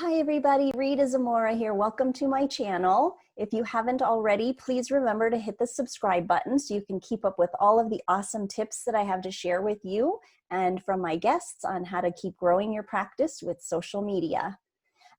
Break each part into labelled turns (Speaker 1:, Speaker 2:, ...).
Speaker 1: Hi everybody, Rita Zamora here. Welcome to my channel. If you haven't already, please remember to hit the subscribe button so you can keep up with all of the awesome tips that I have to share with you and from my guests on how to keep growing your practice with social media.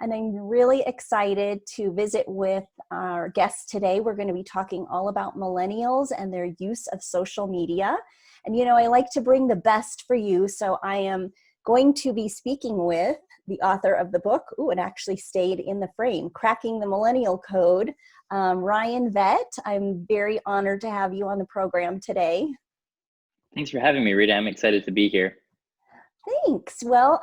Speaker 1: And I'm really excited to visit with our guests today. We're going to be talking all about millennials and their use of social media. And you know, I like to bring the best for you, so I am going to be speaking with the author of the book. Ooh, it actually stayed in the frame, Cracking the Millennial Code, Ryan Vett. I'm very honored to have you on the program today.
Speaker 2: Thanks for having me, Rita. I'm excited to be here.
Speaker 1: Thanks. Well,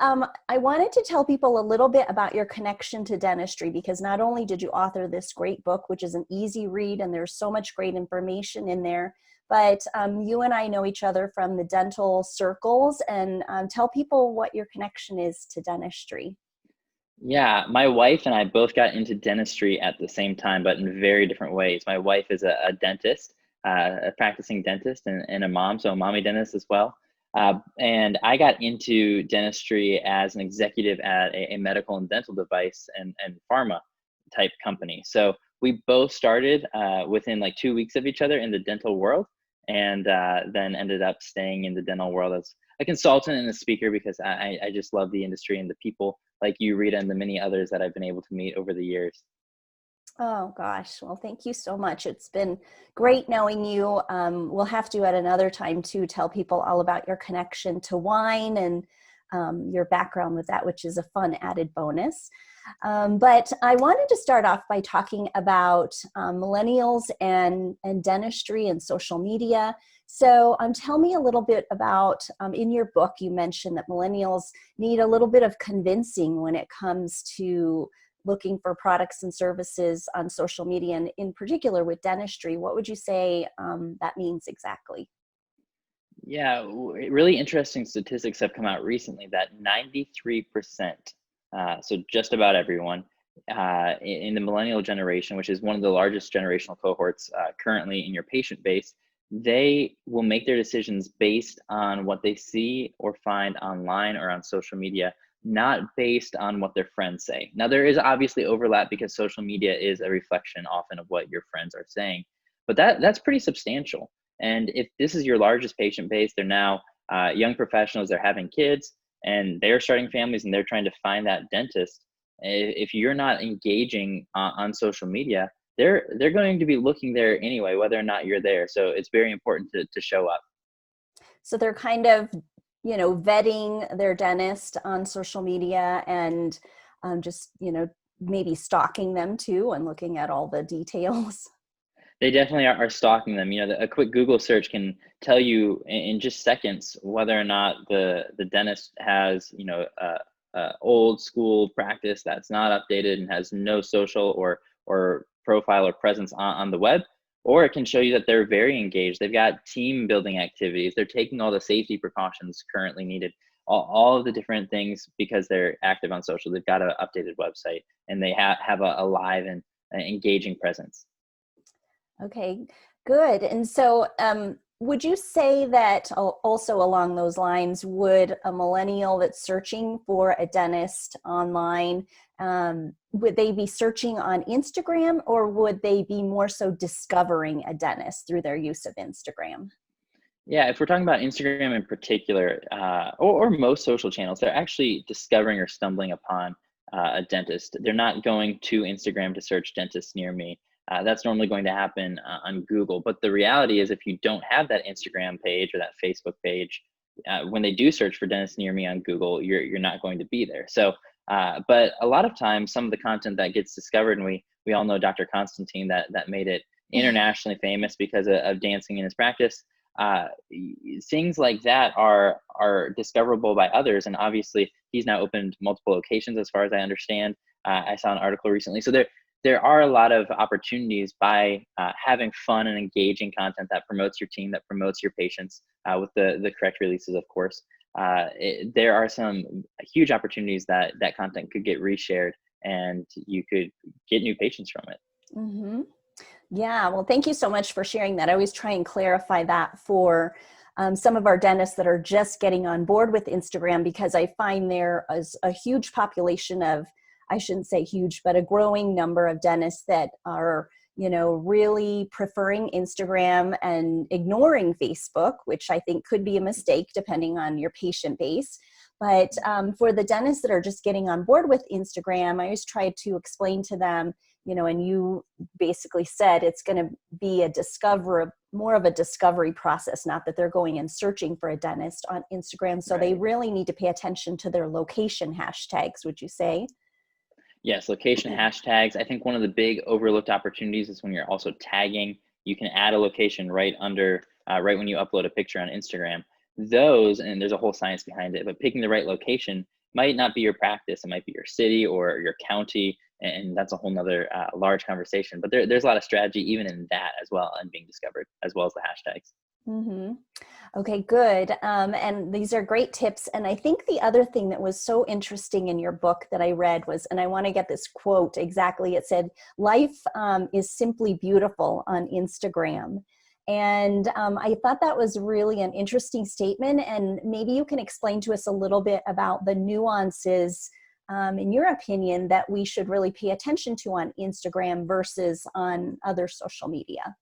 Speaker 1: I wanted to tell people a little bit about your connection to dentistry, because not only did you author this great book, which is an easy read and there's so much great information in there, but you and I know each other from the dental circles, and tell people what your connection is to dentistry.
Speaker 2: Yeah, my wife and I both got into dentistry at the same time, but in very different ways. My wife is a dentist, a practicing dentist, and a mom, so a mommy dentist as well. And I got into dentistry as an executive at a medical and dental device and pharma type company. So we both started within like 2 weeks of each other in the dental world, and then ended up staying in the dental world as a consultant and a speaker because I just love the industry and the people like you, Rita, and the many others that I've been able to meet over the years.
Speaker 1: Oh gosh, well, thank you so much. It's been great knowing you. We'll have to at another time to tell people all about your connection to wine and your background with that, which is a fun added bonus. But I wanted to start off by talking about millennials and dentistry and social media. So tell me a little bit about, in your book, you mentioned that millennials need a little bit of convincing when it comes to looking for products and services on social media, and in particular with dentistry. What would you say that means exactly?
Speaker 2: Yeah, really interesting statistics have come out recently that 93%, so just about everyone in the millennial generation, which is one of the largest generational cohorts currently in your patient base, they will make their decisions based on what they see or find online or on social media, not based on what their friends say. Now, there is obviously overlap because social media is a reflection often of what your friends are saying, but that's pretty substantial. And if this is your largest patient base, they're now young professionals, they're having kids, and they're starting families, and they're trying to find that dentist. If you're not engaging on social media, they're going to be looking there anyway, whether or not you're there. So it's very important to show up.
Speaker 1: So they're kind of, you know, vetting their dentist on social media and just, you know, maybe stalking them too and looking at all the details.
Speaker 2: They definitely are stalking them. You know, a quick Google search can tell you in just seconds whether or not the dentist has, you know, a old school practice that's not updated and has no social or profile or presence on the web, or it can show you that they're very engaged. They've got team building activities. They're taking all the safety precautions currently needed. All of the different things because they're active on social. They've got an updated website and they have a live and engaging presence.
Speaker 1: Okay, good. And so would you say that also along those lines, would a millennial that's searching for a dentist online, would they be searching on Instagram, or would they be more so discovering a dentist through their use of Instagram?
Speaker 2: Yeah, if we're talking about Instagram in particular, or most social channels, they're actually discovering or stumbling upon a dentist. They're not going to Instagram to search dentist near me. That's normally going to happen on Google. But the reality is, if you don't have that Instagram page or that Facebook page, when they do search for dentist near me on Google, you're not going to be there. So, but a lot of times, some of the content that gets discovered, and we all know Dr. Constantine that made it internationally famous because of dancing in his practice. uh, Things like that are discoverable by others, and obviously he's now opened multiple locations as far as I understand. I saw an article recently, so there are a lot of opportunities by having fun and engaging content that promotes your team, that promotes your patients, with the correct releases, of course. There are some huge opportunities that content could get reshared, and you could get new patients from it.
Speaker 1: Mm-hmm. Yeah, well, thank you so much for sharing that. I always try and clarify that for some of our dentists that are just getting on board with Instagram, because I find there is a huge population of I shouldn't say huge, but a growing number of dentists that are, really preferring Instagram and ignoring Facebook, which I think could be a mistake depending on your patient base. But for the dentists that are just getting on board with Instagram, I always try to explain to them, and you basically said it's going to be more of a discovery process, not that they're going and searching for a dentist on Instagram. So They really need to pay attention to their location hashtags, would you say?
Speaker 2: Yes, location hashtags. I think one of the big overlooked opportunities is when you're also tagging. You can add a location right under, right when you upload a picture on Instagram. Those, and there's a whole science behind it, but picking the right location might not be your practice. It might be your city or your county, and that's a whole nother large conversation. But there's a lot of strategy even in that as well, and being discovered, as well as the hashtags.
Speaker 1: Mm-hmm. Okay, good. And these are great tips. And I think the other thing that was so interesting in your book that I read was, and I want to get this quote exactly, it said, life is simply beautiful on Instagram. And I thought that was really an interesting statement. And maybe you can explain to us a little bit about the nuances, in your opinion, that we should really pay attention to on Instagram versus on other social media.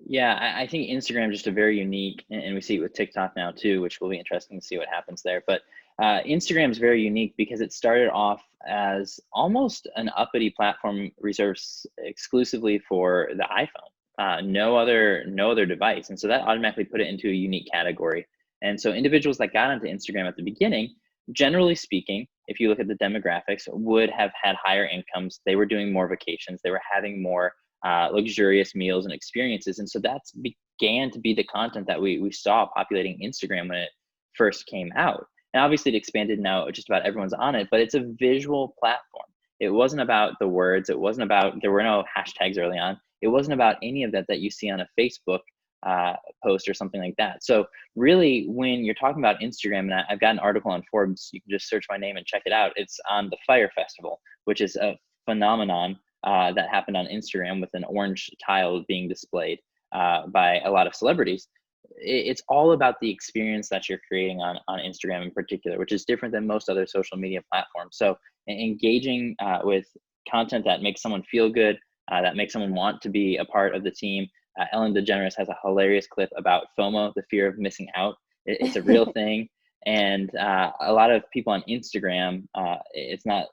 Speaker 2: Yeah, I think Instagram is just a very unique, and we see it with TikTok now too, which will be interesting to see what happens there. But Instagram is very unique because it started off as almost an uppity platform reserved exclusively for the iPhone, no other device, and so that automatically put it into a unique category. And so individuals that got onto Instagram at the beginning, generally speaking, if you look at the demographics, would have had higher incomes. They were doing more vacations. They were having more luxurious meals and experiences. And so that's began to be the content that we saw populating Instagram when it first came out. And obviously it expanded, now just about everyone's on it, but it's a visual platform. It wasn't about the words. It wasn't about, there were no hashtags early on. It wasn't about any of that you see on a Facebook post or something like that. So really, when you're talking about Instagram, and I've got an article on Forbes, you can just search my name and check it out. It's on the Fire Festival, which is a phenomenon that happened on Instagram with an orange tile being displayed by a lot of celebrities. It's all about the experience that you're creating on Instagram in particular, which is different than most other social media platforms. So engaging with content that makes someone feel good, that makes someone want to be a part of the team. Ellen DeGeneres has a hilarious clip about FOMO, the fear of missing out. It's a real thing. And a lot of people on Instagram, it's not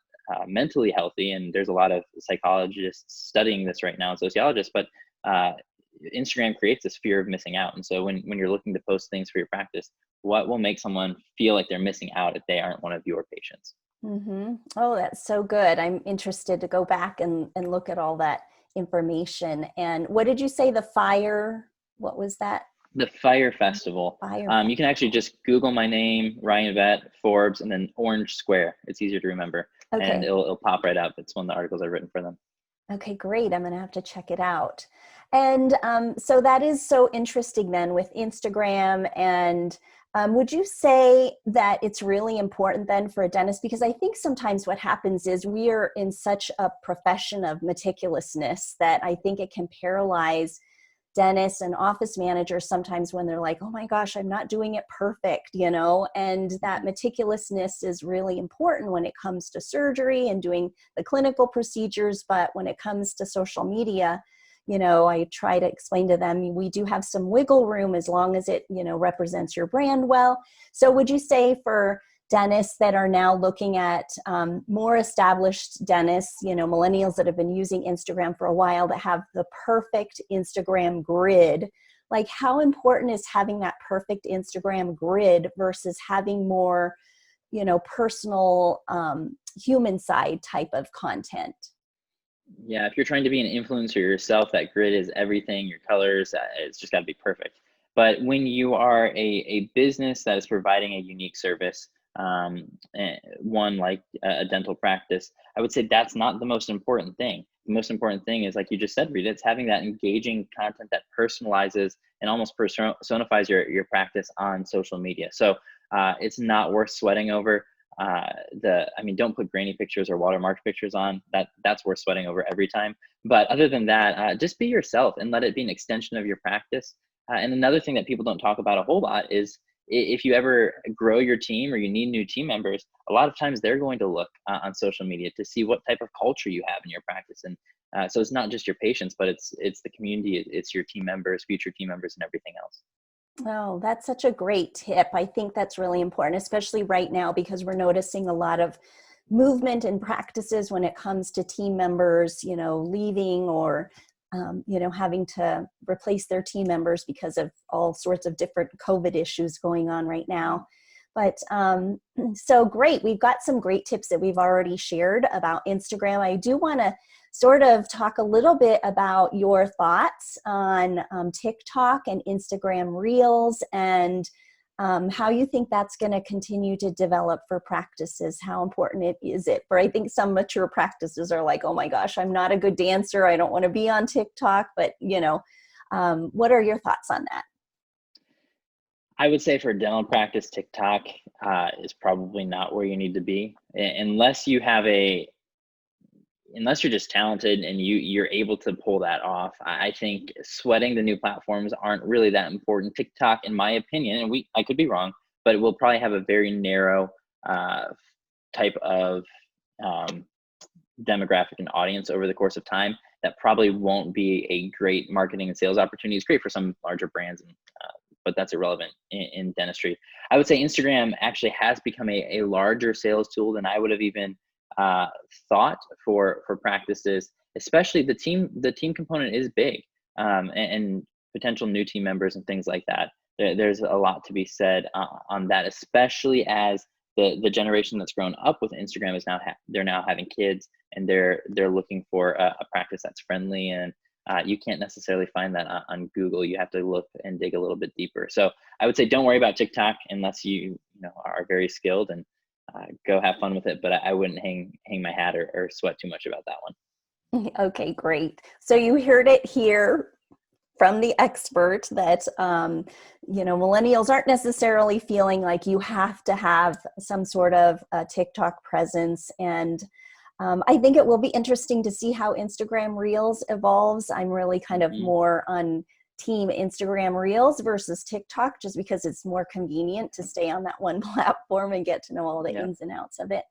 Speaker 2: mentally healthy, and there's a lot of psychologists studying this right now and sociologists, but Instagram creates this fear of missing out. And so when you're looking to post things for your practice, what will make someone feel like they're missing out if they aren't one of your patients?
Speaker 1: Mm-hmm. Oh, that's so good. I'm interested to go back and look at all that information. And what did you say, what was that?
Speaker 2: The Fire Festival. You can actually just Google my name, Ryan Vet, Forbes, and then Orange Square. It's easier to remember. Okay. And it'll pop right up. It's one of the articles I've written for them.
Speaker 1: Okay, great. I'm going to have to check it out. And so that is so interesting then with Instagram. And would you say that it's really important then for a dentist? Because I think sometimes what happens is we are in such a profession of meticulousness that I think it can paralyze dentists and office managers sometimes when they're like, oh my gosh, I'm not doing it perfect, and that meticulousness is really important when it comes to surgery and doing the clinical procedures. But when it comes to social media, I try to explain to them, we do have some wiggle room as long as it, represents your brand well. So would you say for dentists that are now looking at more established dentists, millennials that have been using Instagram for a while, that have the perfect Instagram grid, like how important is having that perfect Instagram grid versus having more, personal human side type of content?
Speaker 2: Yeah, if you're trying to be an influencer yourself, that grid is everything, your colors, it's just got to be perfect. But when you are a business that is providing a unique service, one like a dental practice, I would say that's not the most important thing. The most important thing is, like you just said, Rita, it's having that engaging content that personalizes and almost personifies your practice on social media. So it's not worth sweating over. Don't put grainy pictures or watermarked pictures on. That's worth sweating over every time. But other than that, just be yourself and let it be an extension of your practice. And another thing that people don't talk about a whole lot is if you ever grow your team or you need new team members, a lot of times they're going to look on social media to see what type of culture you have in your practice. And so it's not just your patients, but it's the community, it's your team members, future team members, and everything else.
Speaker 1: Oh, that's such a great tip. I think that's really important, especially right now, because we're noticing a lot of movement in practices when it comes to team members, leaving or, having to replace their team members because of all sorts of different COVID issues going on right now. But so great. We've got some great tips that we've already shared about Instagram. I do want to sort of talk a little bit about your thoughts on TikTok and Instagram Reels and how you think that's going to continue to develop for practices. How important is it for, I think some mature practices are like, oh my gosh, I'm not a good dancer. I don't want to be on TikTok, but what are your thoughts on that?
Speaker 2: I would say for dental practice, TikTok is probably not where you need to be unless you have unless you're just talented and you're able to pull that off. I think sweating the new platforms aren't really that important. TikTok, in my opinion, and I could be wrong, but it will probably have a very narrow type of demographic and audience over the course of time. That probably won't be a great marketing and sales opportunity. It's great for some larger brands, but that's irrelevant in dentistry. I would say Instagram actually has become a larger sales tool than I would have even thought for practices, especially the team component is big, and potential new team members and things like that. There's a lot to be said on that, especially as the generation that's grown up with Instagram is they're now having kids and they're looking for a practice that's friendly, and you can't necessarily find that on Google. You have to look and dig a little bit deeper. So I would say don't worry about TikTok unless you are very skilled, and go have fun with it. But I wouldn't hang my hat or sweat too much about that one.
Speaker 1: Okay, great. So you heard it here from the expert that, millennials aren't necessarily feeling like you have to have some sort of TikTok presence. And I think it will be interesting to see how Instagram Reels evolves. I'm really kind of more on team Instagram Reels versus TikTok, just because it's more convenient to stay on that one platform and get to know all the ins and outs of it.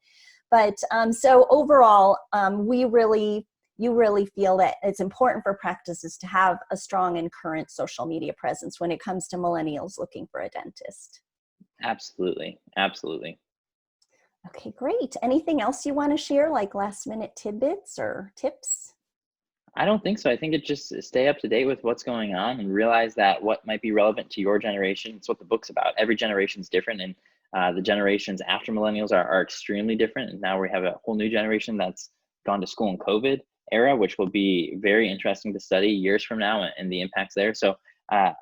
Speaker 1: But so overall, you really feel that it's important for practices to have a strong and current social media presence when it comes to millennials looking for a dentist.
Speaker 2: Absolutely. Absolutely.
Speaker 1: Okay, great. Anything else you want to share, like last minute tidbits or tips?
Speaker 2: I don't think so. I think it just stay up to date with what's going on and realize that what might be relevant to your generation. It's what the book's about. Every generation's different, and the generations after millennials are extremely different. And now we have a whole new generation that's gone to school in COVID era, which will be very interesting to study years from now and the impacts there. So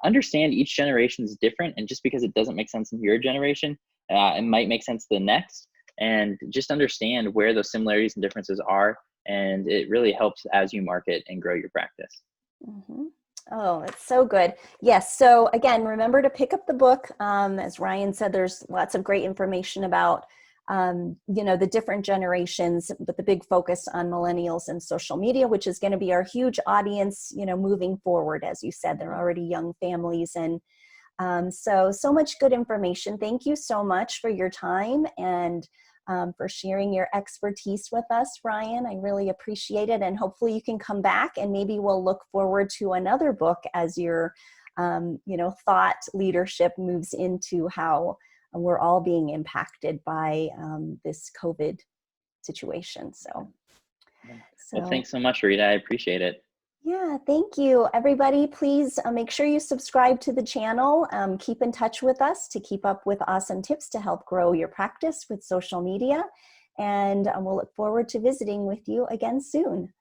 Speaker 2: understand each generation is different, and just because it doesn't make sense in your generation, it might make sense the next. And just understand where those similarities and differences are. And it really helps as you market and grow your practice.
Speaker 1: Mm-hmm. Oh, that's so good. Yes. So again, remember to pick up the book. As Ryan said, there's lots of great information about, the different generations, but the big focus on millennials and social media, which is going to be our huge audience, moving forward. As you said, they're already young families. And so much good information. Thank you so much for your time and for sharing your expertise with us, Ryan. I really appreciate it. And hopefully you can come back and maybe we'll look forward to another book as your, thought leadership moves into how we're all being impacted by this COVID situation.
Speaker 2: Well, thanks so much, Rita. I appreciate it.
Speaker 1: Yeah, thank you. Everybody, please make sure you subscribe to the channel. Keep in touch with us to keep up with awesome tips to help grow your practice with social media. And we'll look forward to visiting with you again soon.